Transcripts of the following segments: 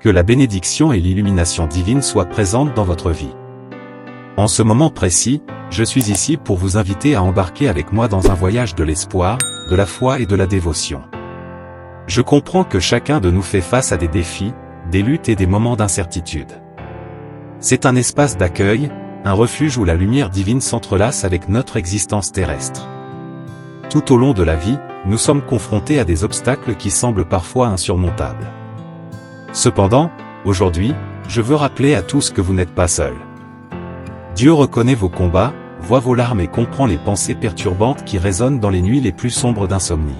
Que la bénédiction et l'illumination divine soient présentes dans votre vie. En ce moment précis, je suis ici pour vous inviter à embarquer avec moi dans un voyage de l'espoir, de la foi et de la dévotion. Je comprends que chacun de nous fait face à des défis, des luttes et des moments d'incertitude. C'est un espace d'accueil, un refuge où la lumière divine s'entrelace avec notre existence terrestre. Tout au long de la vie, nous sommes confrontés à des obstacles qui semblent parfois insurmontables. Cependant, aujourd'hui, je veux rappeler à tous que vous n'êtes pas seuls. Dieu reconnaît vos combats, voit vos larmes et comprend les pensées perturbantes qui résonnent dans les nuits les plus sombres d'insomnie.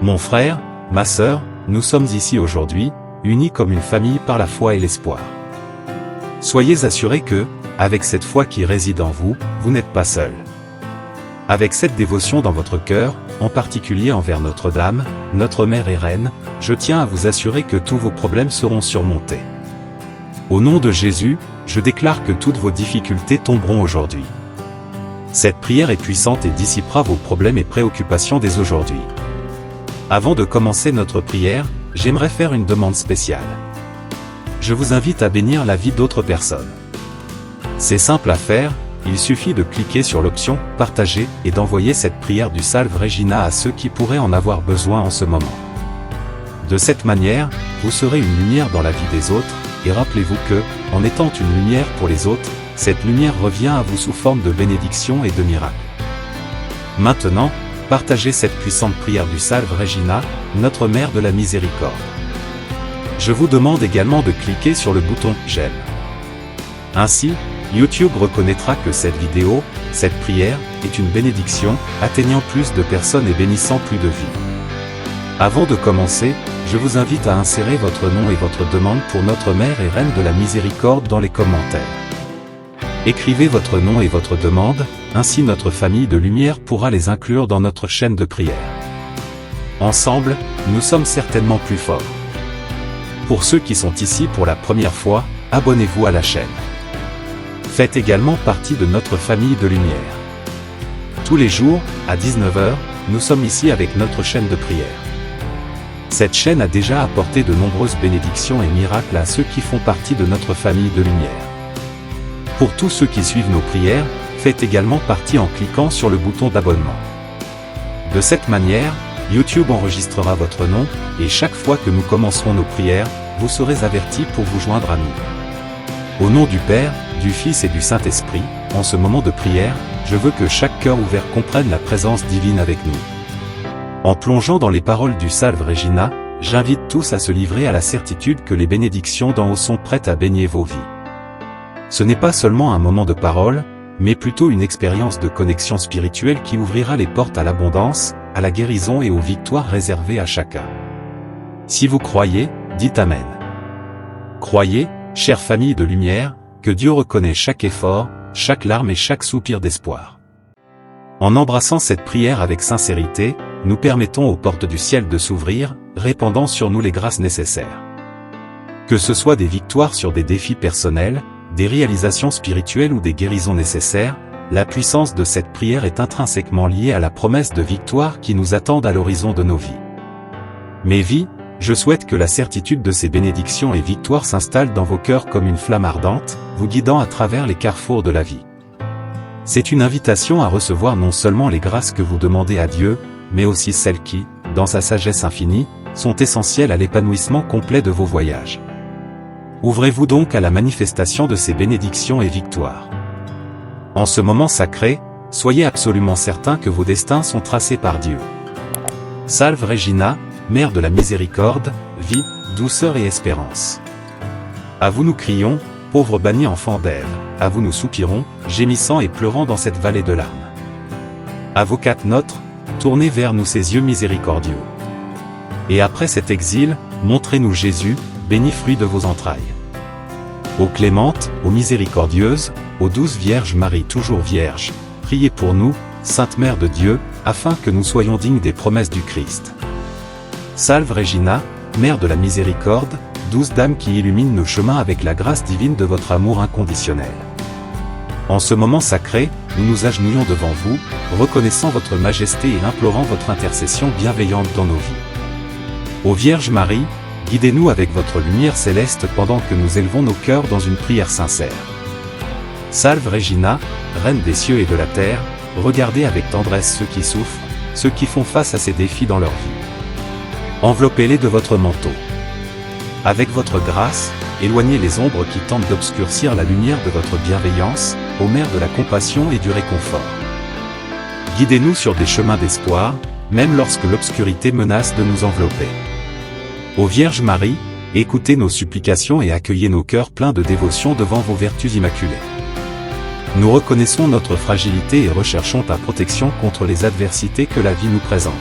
Mon frère, ma sœur, nous sommes ici aujourd'hui, unis comme une famille par la foi et l'espoir. Soyez assurés que, avec cette foi qui réside en vous, vous n'êtes pas seuls. Avec cette dévotion dans votre cœur, en particulier envers Notre-Dame, notre Mère et Reine, je tiens à vous assurer que tous vos problèmes seront surmontés. Au nom de Jésus, je déclare que toutes vos difficultés tomberont aujourd'hui. Cette prière est puissante et dissipera vos problèmes et préoccupations dès aujourd'hui. Avant de commencer notre prière, j'aimerais faire une demande spéciale. Je vous invite à bénir la vie d'autres personnes. C'est simple à faire, il suffit de cliquer sur l'option « Partager » et d'envoyer cette prière du Salve Regina à ceux qui pourraient en avoir besoin en ce moment. De cette manière, vous serez une lumière dans la vie des autres, et rappelez-vous que, en étant une lumière pour les autres, cette lumière revient à vous sous forme de bénédiction et de miracle. Maintenant, partagez cette puissante prière du Salve Regina, notre Mère de la Miséricorde. Je vous demande également de cliquer sur le bouton « J'aime ». Ainsi, YouTube reconnaîtra que cette vidéo, cette prière, est une bénédiction, atteignant plus de personnes et bénissant plus de vies. Avant de commencer, je vous invite à insérer votre nom et votre demande pour notre Mère et Reine de la Miséricorde dans les commentaires. Écrivez votre nom et votre demande, ainsi notre famille de lumière pourra les inclure dans notre chaîne de prière. Ensemble, nous sommes certainement plus forts. Pour ceux qui sont ici pour la première fois, abonnez-vous à la chaîne. Faites également partie de notre famille de lumière. Tous les jours, à 19 h, nous sommes ici avec notre chaîne de prière. Cette chaîne a déjà apporté de nombreuses bénédictions et miracles à ceux qui font partie de notre famille de lumière. Pour tous ceux qui suivent nos prières, faites également partie en cliquant sur le bouton d'abonnement. De cette manière, YouTube enregistrera votre nom, et chaque fois que nous commencerons nos prières, vous serez avertis pour vous joindre à nous. Au nom du Père, du Fils et du Saint-Esprit, en ce moment de prière, je veux que chaque cœur ouvert comprenne la présence divine avec nous. En plongeant dans les paroles du Salve Regina, j'invite tous à se livrer à la certitude que les bénédictions d'en haut sont prêtes à baigner vos vies. Ce n'est pas seulement un moment de parole, mais plutôt une expérience de connexion spirituelle qui ouvrira les portes à l'abondance, à la guérison et aux victoires réservées à chacun. Si vous croyez, dites Amen. Croyez, chère famille de lumière, que Dieu reconnaît chaque effort, chaque larme et chaque soupir d'espoir. En embrassant cette prière avec sincérité, nous permettons aux portes du ciel de s'ouvrir, répandant sur nous les grâces nécessaires. Que ce soit des victoires sur des défis personnels, des réalisations spirituelles ou des guérisons nécessaires, la puissance de cette prière est intrinsèquement liée à la promesse de victoire qui nous attendent à l'horizon de nos vies. Mes vies, je souhaite que la certitude de ces bénédictions et victoires s'installe dans vos cœurs comme une flamme ardente, vous guidant à travers les carrefours de la vie. C'est une invitation à recevoir non seulement les grâces que vous demandez à Dieu, mais aussi celles qui, dans sa sagesse infinie, sont essentielles à l'épanouissement complet de vos voyages. Ouvrez-vous donc à la manifestation de ces bénédictions et victoires. En ce moment sacré, soyez absolument certains que vos destins sont tracés par Dieu. Salve Regina, Mère de la Miséricorde, vie, douceur et espérance. À vous nous crions, pauvres bannis enfants d'Ève, à vous nous soupirons, gémissant et pleurant dans cette vallée de larmes. Avocate notre, tournez vers nous ces yeux miséricordieux. Et après cet exil, montrez-nous Jésus, béni fruit de vos entrailles. Ô clémente, ô miséricordieuse, ô douce Vierge Marie toujours Vierge, priez pour nous, Sainte Mère de Dieu, afin que nous soyons dignes des promesses du Christ. Salve Regina, Mère de la Miséricorde, douce Dame qui illumine nos chemins avec la grâce divine de votre amour inconditionnel. En ce moment sacré, nous nous agenouillons devant vous, reconnaissant votre majesté et implorant votre intercession bienveillante dans nos vies. Ô Vierge Marie, guidez-nous avec votre lumière céleste pendant que nous élevons nos cœurs dans une prière sincère. Salve Regina, Reine des cieux et de la terre, regardez avec tendresse ceux qui souffrent, ceux qui font face à ces défis dans leur vie. Enveloppez-les de votre manteau. Avec votre grâce, éloignez les ombres qui tentent d'obscurcir la lumière de votre bienveillance, ô Mère de la compassion et du réconfort. Guidez-nous sur des chemins d'espoir, même lorsque l'obscurité menace de nous envelopper. Ô Vierge Marie, écoutez nos supplications et accueillez nos cœurs pleins de dévotion devant vos vertus immaculées. Nous reconnaissons notre fragilité et recherchons ta protection contre les adversités que la vie nous présente.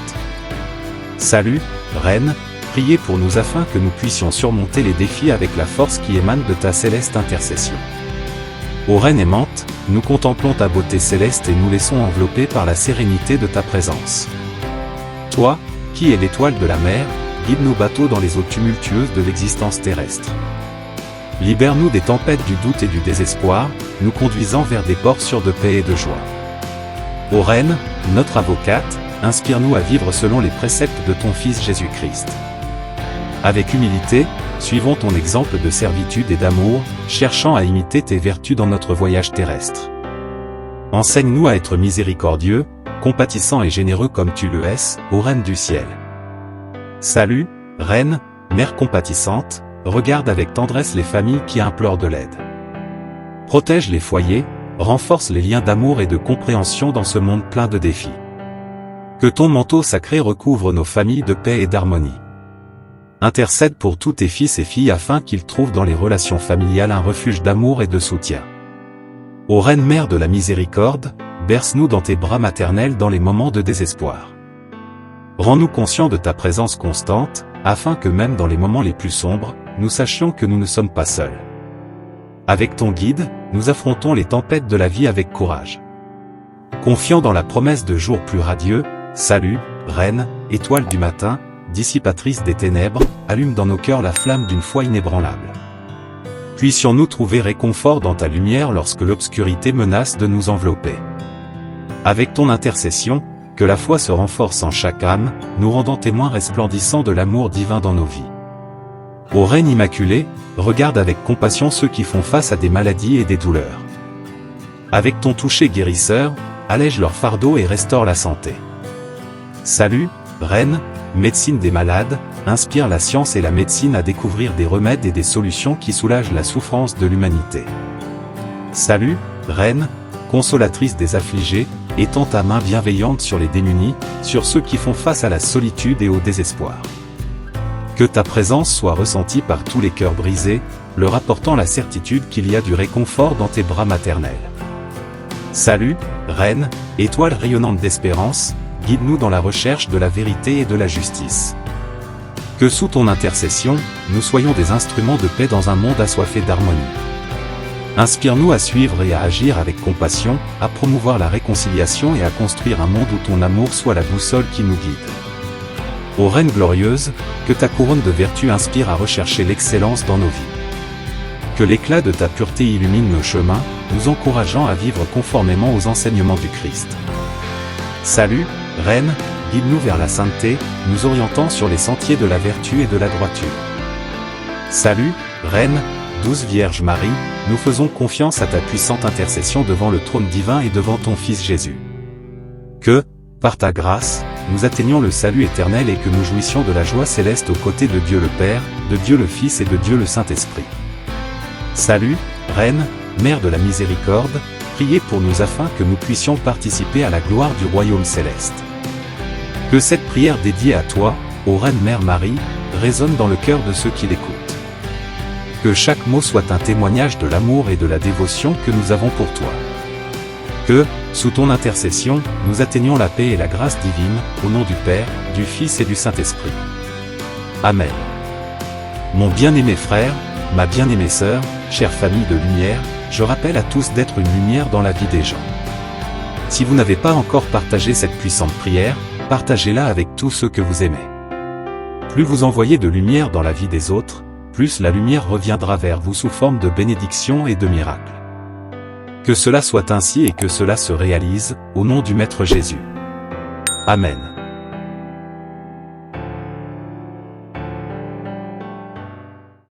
Salut, Reine, priez pour nous afin que nous puissions surmonter les défis avec la force qui émane de ta céleste intercession. Ô Reine aimante, nous contemplons ta beauté céleste et nous laissons envelopper par la sérénité de ta présence. Toi, qui es l'étoile de la mer, guide nos bateaux dans les eaux tumultueuses de l'existence terrestre. Libère-nous des tempêtes du doute et du désespoir, nous conduisant vers des ports sûrs de paix et de joie. Ô Reine, notre avocate, inspire-nous à vivre selon les préceptes de ton Fils Jésus-Christ. Avec humilité, suivons ton exemple de servitude et d'amour, cherchant à imiter tes vertus dans notre voyage terrestre. Enseigne-nous à être miséricordieux, compatissants et généreux comme tu le es, ô Reine du ciel. Salut, Reine, Mère compatissante, regarde avec tendresse les familles qui implorent de l'aide. Protège les foyers, renforce les liens d'amour et de compréhension dans ce monde plein de défis. Que ton manteau sacré recouvre nos familles de paix et d'harmonie. Intercède pour tous tes fils et filles afin qu'ils trouvent dans les relations familiales un refuge d'amour et de soutien. Ô Reine Mère de la Miséricorde, berce-nous dans tes bras maternels dans les moments de désespoir. Rends-nous conscients de ta présence constante, afin que même dans les moments les plus sombres, nous sachions que nous ne sommes pas seuls. Avec ton guide, nous affrontons les tempêtes de la vie avec courage. Confiant dans la promesse de jours plus radieux, salut, Reine, étoile du matin, dissipatrice des ténèbres, allume dans nos cœurs la flamme d'une foi inébranlable. Puissions-nous trouver réconfort dans ta lumière lorsque l'obscurité menace de nous envelopper. Avec ton intercession, que la foi se renforce en chaque âme, nous rendant témoins resplendissants de l'amour divin dans nos vies. Ô Reine Immaculée, regarde avec compassion ceux qui font face à des maladies et des douleurs. Avec ton toucher guérisseur, allège leur fardeau et restaure la santé. Salut, Reine, médecine des malades, inspire la science et la médecine à découvrir des remèdes et des solutions qui soulagent la souffrance de l'humanité. Salut, Reine, consolatrice des affligés, étends ta main bienveillante sur les démunis, sur ceux qui font face à la solitude et au désespoir. Que ta présence soit ressentie par tous les cœurs brisés, leur apportant la certitude qu'il y a du réconfort dans tes bras maternels. Salut, Reine, étoile rayonnante d'espérance, guide-nous dans la recherche de la vérité et de la justice. Que sous ton intercession, nous soyons des instruments de paix dans un monde assoiffé d'harmonie. Inspire-nous à suivre et à agir avec compassion, à promouvoir la réconciliation et à construire un monde où ton amour soit la boussole qui nous guide. Ô Reine glorieuse, que ta couronne de vertu inspire à rechercher l'excellence dans nos vies. Que l'éclat de ta pureté illumine nos chemins, nous encourageant à vivre conformément aux enseignements du Christ. Salut, Reine, guide-nous vers la sainteté, nous orientant sur les sentiers de la vertu et de la droiture. Salut, Reine, douce Vierge Marie, nous faisons confiance à ta puissante intercession devant le trône divin et devant ton Fils Jésus. Que, par ta grâce, nous atteignions le salut éternel et que nous jouissions de la joie céleste aux côtés de Dieu le Père, de Dieu le Fils et de Dieu le Saint-Esprit. Salut, Reine, Mère de la Miséricorde, priez pour nous afin que nous puissions participer à la gloire du royaume céleste. Que cette prière dédiée à toi, ô Reine Mère Marie, résonne dans le cœur de ceux qui l'écoutent. Que chaque mot soit un témoignage de l'amour et de la dévotion que nous avons pour toi. Que, sous ton intercession, nous atteignions la paix et la grâce divine, au nom du Père, du Fils et du Saint-Esprit. Amen. Mon bien-aimé frère, ma bien-aimée sœur, chère famille de lumière, je rappelle à tous d'être une lumière dans la vie des gens. Si vous n'avez pas encore partagé cette puissante prière, partagez-la avec tous ceux que vous aimez. Plus vous envoyez de lumière dans la vie des autres, plus la lumière reviendra vers vous sous forme de bénédictions et de miracles. Que cela soit ainsi et que cela se réalise, au nom du Maître Jésus. Amen.